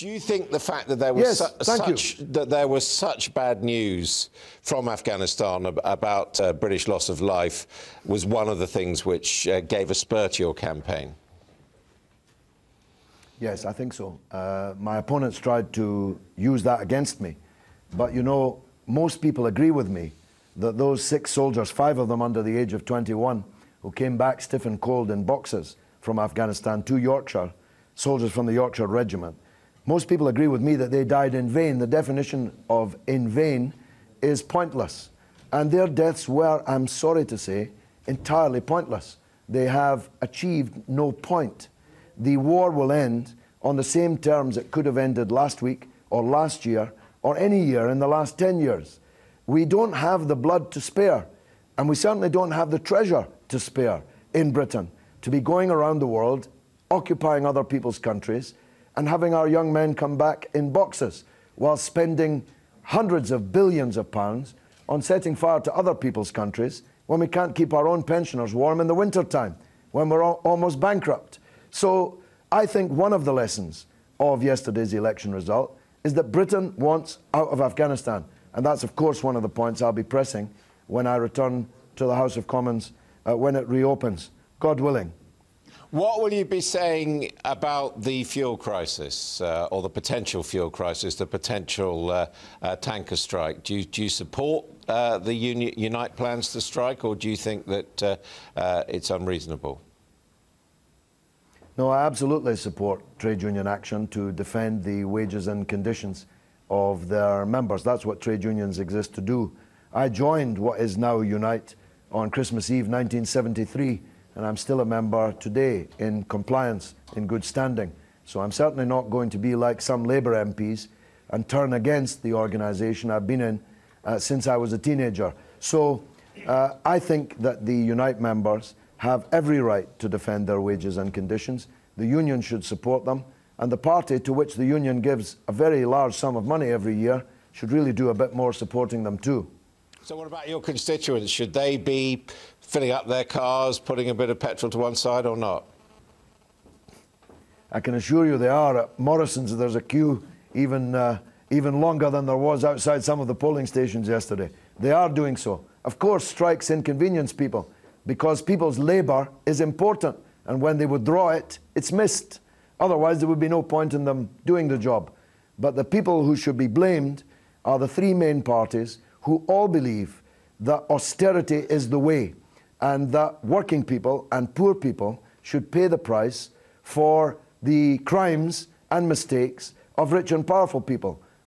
Do you think the fact that there was such bad news from Afghanistan about British loss of life was one of the things which gave a spur to your campaign? Yes, I think so. My opponents tried to use that against me. But, you know, most people agree with me that those 6 soldiers, 5 of them under the age of 21, who came back stiff and cold in boxes from Afghanistan to Yorkshire, soldiers from the Yorkshire Regiment, most people agree with me that they died in vain. The definition of in vain is pointless. And their deaths were, I'm sorry to say, entirely pointless. They have achieved no point. The war will end on the same terms it could have ended last week or last year or any year in the last 10 years. We don't have the blood to spare, and we certainly don't have the treasure to spare in Britain to be going around the world, occupying other people's countries, and having our young men come back in boxes while spending hundreds of billions of pounds on setting fire to other people's countries when we can't keep our own pensioners warm in the wintertime, when we're almost bankrupt. So I think one of the lessons of yesterday's election result is that Britain wants out of Afghanistan. And that's, of course, one of the points I'll be pressing when I return to the House of Commons when it reopens, God willing. What will you be saying about the fuel crisis, or the potential fuel crisis, the potential tanker strike? Do you support the Unite plans to strike, or do you think that it's unreasonable? No, I absolutely support trade union action to defend the wages and conditions of their members. That's what trade unions exist to do. I joined what is now Unite on Christmas Eve 1973, and I'm still a member today in compliance, in good standing. So I'm certainly not going to be like some Labour MPs and turn against the organisation I've been in since I was a teenager. So I think that the Unite members have every right to defend their wages and conditions. The union should support them, and the party to which the union gives a very large sum of money every year should really do a bit more supporting them too. So what about your constituents? Should they be filling up their cars, putting a bit of petrol to one side, or not? I can assure you they are. At Morrison's there's a queue even longer than there was outside some of the polling stations yesterday. They are doing so. Of course, strikes inconvenience people, because people's labour is important, and when they withdraw it, it's missed. Otherwise, there would be no point in them doing the job. But the people who should be blamed are the 3 main parties who all believe that austerity is the way, and that working people and poor people should pay the price for the crimes and mistakes of rich and powerful people.